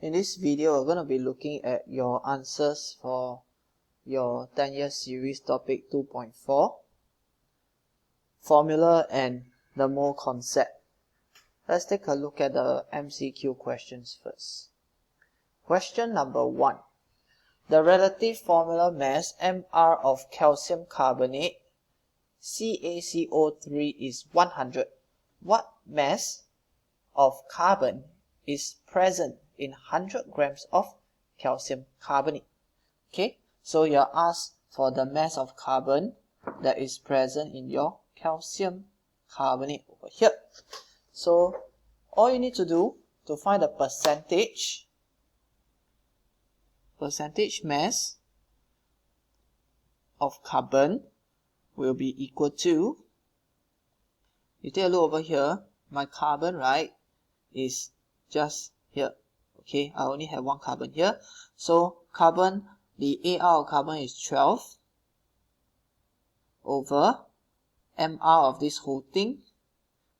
In this video, we're going to be looking at your answers for your 10-year series topic 2.4, formula and the mole concept. Let's take a look at the MCQ questions first. Question number 1. The relative formula mass mR of calcium carbonate CaCO3 is 100. What mass of carbon is present in 100 grams of calcium carbonate? Okay, so you're asked for the mass of carbon that is present in your calcium carbonate over here. So all you need to do to find the percentage mass of carbon will be equal to, you take a look over here, my carbon, right, is just here. Okay, I only have one carbon here. So carbon, the AR of carbon is 12 over MR of this whole thing,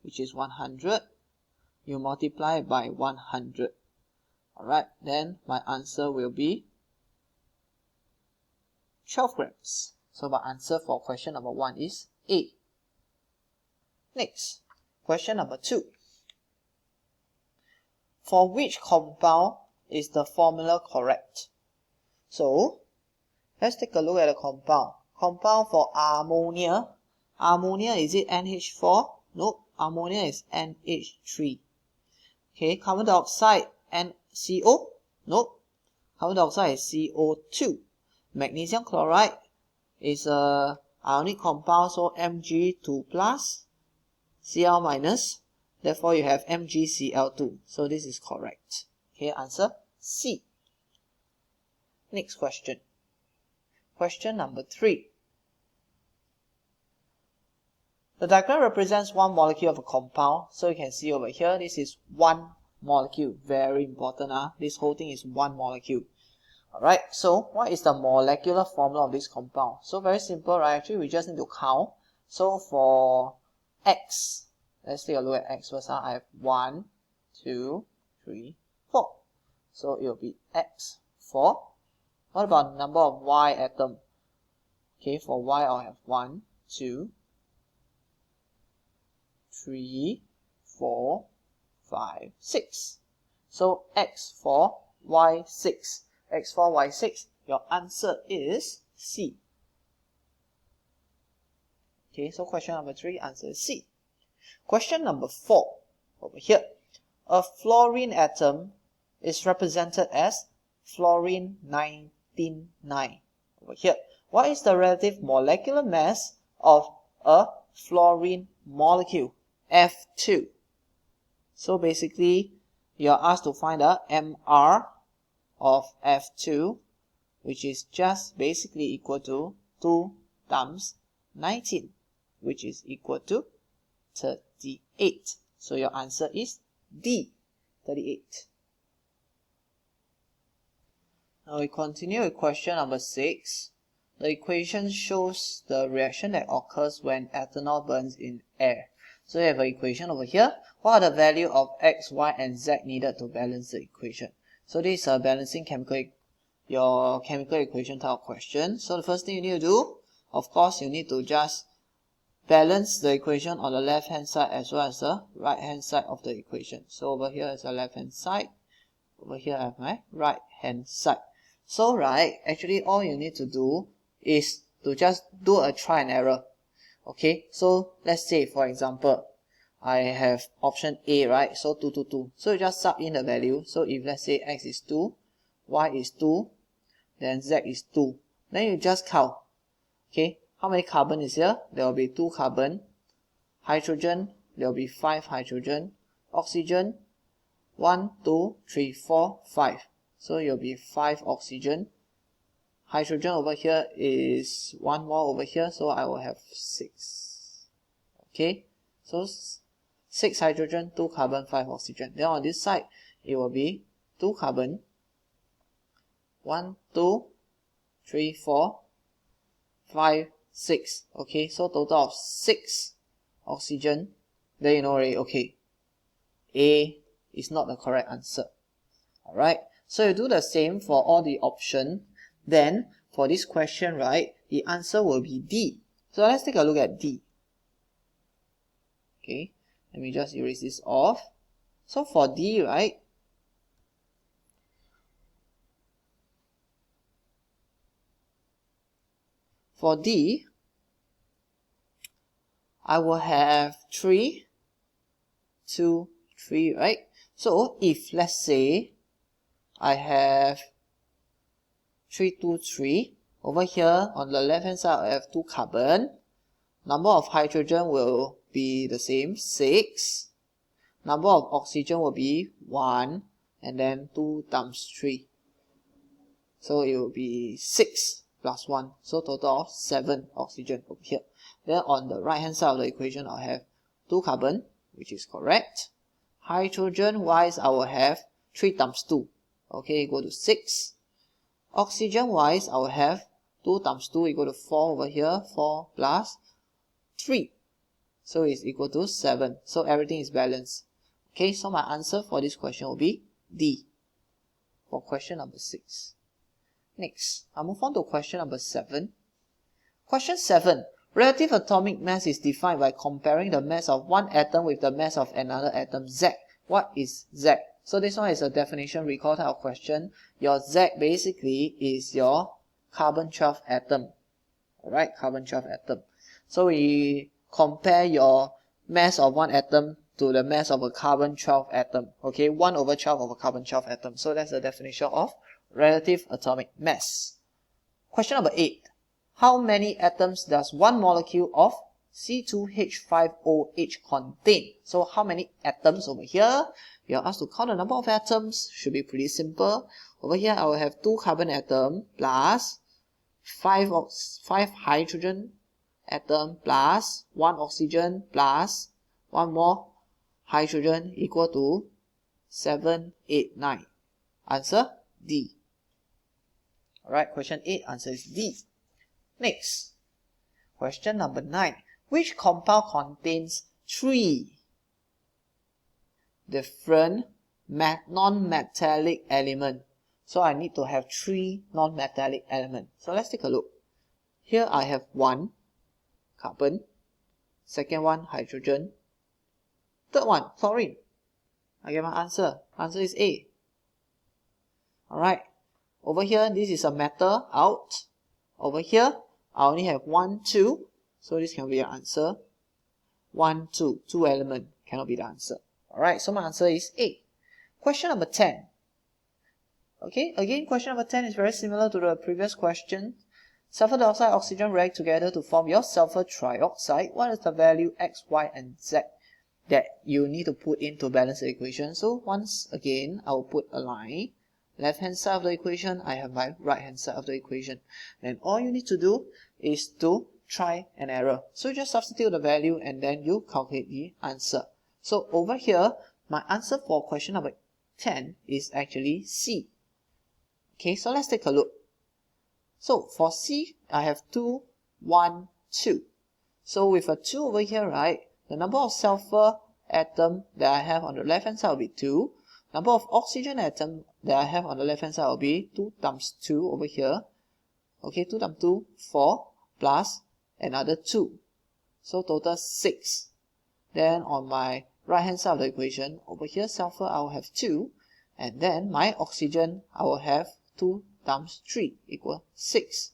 which is 100. You multiply by 100. Alright, then my answer will be 12 grams. So my answer for question number 1 is A. Next, question number 2. For which compound is the formula correct? So, let's take a look at the compound. Compound for ammonia. Ammonia, is it NH4? Nope, ammonia is NH3. Okay, carbon dioxide, NCO? Nope, carbon dioxide is CO2. Magnesium chloride is a ionic compound, so Mg2 plus, Cl minus. Therefore, you have MgCl2. So this is correct. Okay, answer C. Next question. Question number 3. The diagram represents one molecule of a compound. So you can see over here, this is one molecule. Very important. This whole thing is one molecule. Alright, so what is the molecular formula of this compound? So very simple, right? Actually, we just need to count. So for X, let's take a look at X first. I have 1, 2, 3, 4. So it will be X4. What about the number of Y atom? Okay, for Y I'll have 1, 2, 3, 4, 5, 6. So X4, Y6. X4, Y6. Your answer is C. Okay, so question number 3, answer is C. Question number 4, over here. A fluorine atom is represented as fluorine 199. Over here. What is the relative molecular mass of a fluorine molecule? F2. So basically, you are asked to find the MR of F2, which is just basically equal to 2 times 19, which is equal to 38. So your answer is D, 38. Now we continue with question number 6. The equation shows the reaction that occurs when ethanol burns in air. So you have an equation over here. What are the value of X, Y, and Z needed to balance the equation? So this is a balancing your chemical equation type of question. So the first thing you need to do, of course, you need to just balance the equation on the left hand side as well as the right hand side of the equation. So over here is the left hand side. Over here I have my right hand side. So right, actually all you need to do is to just do a try and error. Okay, so let's say for example, I have option A, right? So 2, 2, 2. So you just sub in the value. So if let's say X is 2, Y is 2, then Z is 2. Then you just count. Okay, how many carbon is here? There will be 2 carbon. Hydrogen, there will be 5 hydrogen. Oxygen, 1, 2, 3, 4, 5. So it will be 5 oxygen. Hydrogen over here is 1 more over here, so I will have 6. Okay, so 6 hydrogen, 2 carbon, 5 oxygen. Then on this side, it will be 2 carbon, 1, 2, 3, 4, 5, 6. Okay, so total of 6 oxygen. Then you know already, okay, A is not the correct answer. Alright, so you do the same for all the option. Then for this question, right, the answer will be D. So let's take a look at D. Okay, let me just erase this off. So for D, right, for D, I will have 3, 2, 3, right? So if let's say I have 3, 2, 3, over here on the left hand side I have 2 carbon. Number of hydrogen will be the same, 6. Number of oxygen will be 1, and then 2 times 3. So it will be 6 plus 1, so total of 7 oxygen over here. Then on the right hand side of the equation, I'll have 2 carbon, which is correct. Hydrogen wise, I will have 3 times 2, okay, equal to 6. Oxygen wise, I will have 2 times 2 equal to 4 over here, 4 plus 3. So it's equal to 7. So everything is balanced. Okay, so my answer for this question will be D for question number 6. Next, I'll move on to question number 7. Question 7. Relative atomic mass is defined by comparing the mass of one atom with the mass of another atom, Z. What is Z? So this one is a definition recall type of question. Your Z basically is your carbon 12 atom. Alright, carbon 12 atom. So we compare your mass of one atom to the mass of a carbon 12 atom. Okay, 1 over 12 of a carbon 12 atom. So that's the definition of relative atomic mass. Question number 8. How many atoms does one molecule of C2H5OH contain? So how many atoms over here? We are asked to count the number of atoms. Should be pretty simple. Over here I will have 2 carbon atom plus 5 hydrogen atom plus 1 oxygen plus 1 more hydrogen equal to 7, 8, 9. Answer D. Alright, question 8, answer is D. Next, question number 9. Which compound contains 3 different non-metallic elements? So I need to have 3 non-metallic elements. So let's take a look. Here I have 1 carbon, second one hydrogen, third one chlorine. I get my answer. Answer is A. Alright, over here this is a metal out. Over here I only have 1, 2, so this can be an answer. 1, 2, 2 element cannot be the answer. Alright, so my answer is A. Question number 10. Okay, again question number 10 is very similar to the previous question. Sulfur dioxide and oxygen react together to form your sulfur trioxide. What is the value X, Y, and Z that you need to put in to balance the equation? So once again, I will put a line. Left hand side of the equation, I have my right hand side of the equation. And all you need to do is to try and error. So you just substitute the value and then you calculate the answer. So over here, my answer for question number 10 is actually C. Okay, so let's take a look. So for C, I have 2, 1, 2. So with a 2 over here, right, the number of sulfur atom that I have on the left hand side will be 2. Number of oxygen atom that I have on the left hand side will be 2 times 2 over here. Okay, 2 times 2, 4, plus another 2. So total 6. Then on my right hand side of the equation, over here sulfur I will have 2. And then my oxygen I will have 2 times 3 equal 6.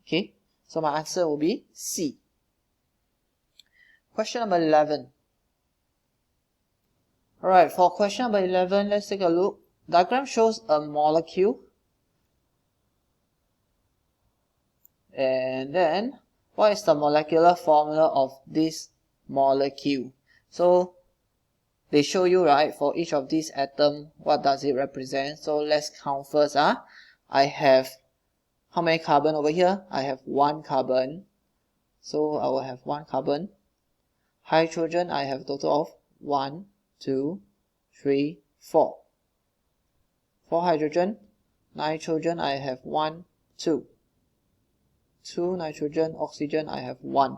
Okay, so my answer will be C. Question number 11. Alright, for question number 11, let's take a look. Diagram shows a molecule. And then, what is the molecular formula of this molecule? So, they show you, right, for each of these atoms, what does it represent? So let's count first. I have how many carbon over here? I have 1 carbon. So I will have 1 carbon. Hydrogen, I have a total of 1, 2, 3, 4. 4 hydrogen. Nitrogen, I have 1, 2. 2 nitrogen. Oxygen, I have 1.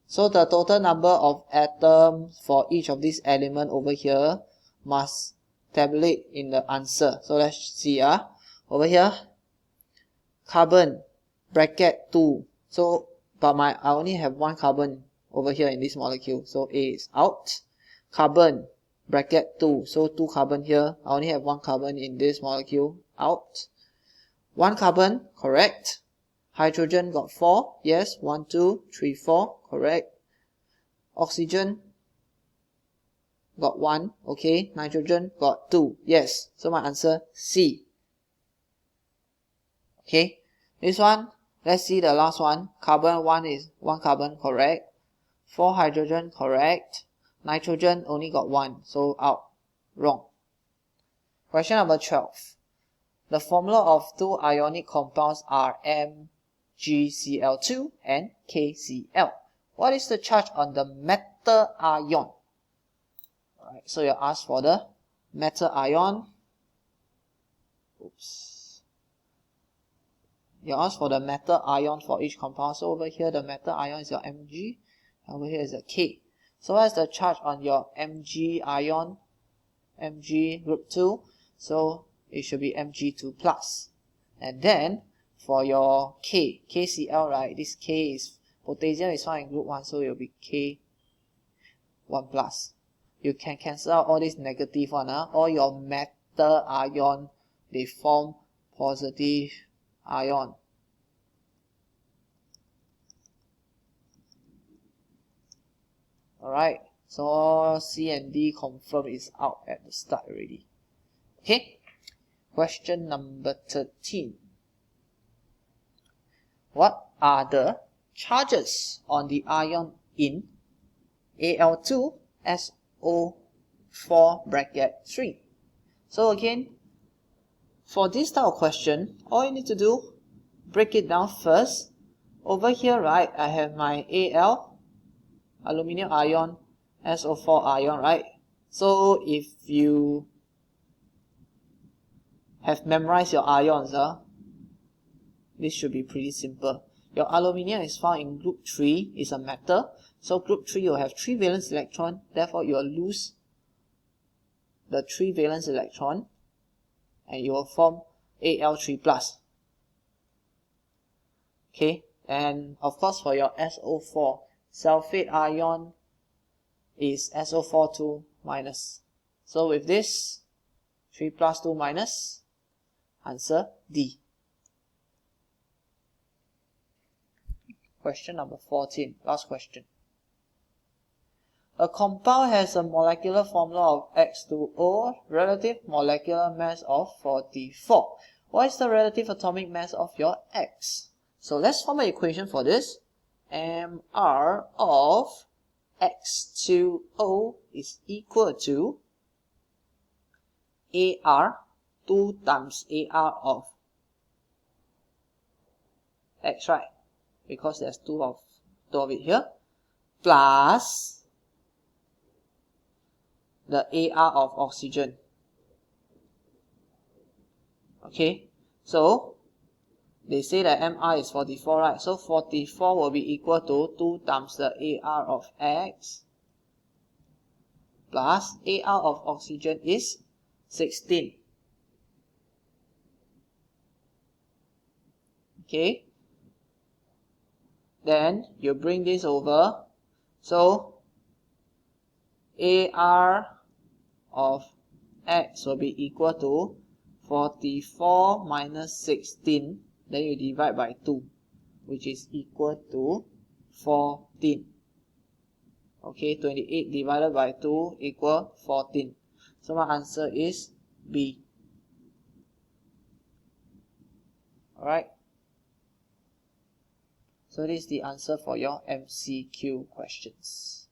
So the total number of atoms for each of these elements over here must tabulate in the answer. So let's see. Over here, carbon, bracket 2. So, but I only have one carbon over here in this molecule. So A is out. Carbon, bracket 2. So 2 carbon here. I only have one carbon in this molecule. Out. 1 carbon, correct. Hydrogen got 4. Yes, 1, 2, 3, 4. Correct. Oxygen got 1. Okay. Nitrogen got 2. Yes. So my answer C. Okay. This one, let's see the last one. Carbon 1 is 1 carbon, correct. 4 hydrogen, correct. Nitrogen only got 1. So out. Wrong. Question number 12. The formula of two ionic compounds are MgCl2 and KCl. What is the charge on the metal ion? Alright, so you're asked for the metal ion. Oops. You're asked for the metal ion for each compound. So over here, the metal ion is your Mg. Over here is a K. So what is the charge on your Mg ion? Mg group 2. So it should be Mg2 plus. And then for your K, KCl, right? This K is potassium is found in group 1, so it will be K1 plus. You can cancel out all this negative one. All your metal ion, they form positive ion. Alright, so C and D confirm is out at the start already. Okay, question number 13. What are the charges on the ion in Al2SO4 bracket 3? So again, for this type of question, all you need to do, break it down first. Over here, right, I have my Al, aluminium ion, SO4 ion, right? So if you have memorized your ions, this should be pretty simple. Your aluminium is found in group 3, is a metal. So group 3 will have 3 valence electron, therefore you will lose the 3 valence electron and you will form Al3 plus. Okay, and of course for your SO4, sulfate ion is SO4 2 minus. So with this, 3 plus 2 minus, answer D. Question number 14, last question. A compound has a molecular formula of X2O, relative molecular mass of 44. What is the relative atomic mass of your X? So let's form an equation for this. Mr of X2O is equal to AR, 2 times AR of X, right? Because there's two of it here, plus the AR of oxygen. Okay, so they say that MR is 44, right? So 44 will be equal to 2 times the AR of X plus AR of oxygen is 16. Okay, then you bring this over. So AR of X will be equal to 44 minus 16. Then you divide by 2, which is equal to 14. Okay, 28 divided by 2 equal 14. So my answer is B. Alright. So this is the answer for your MCQ questions.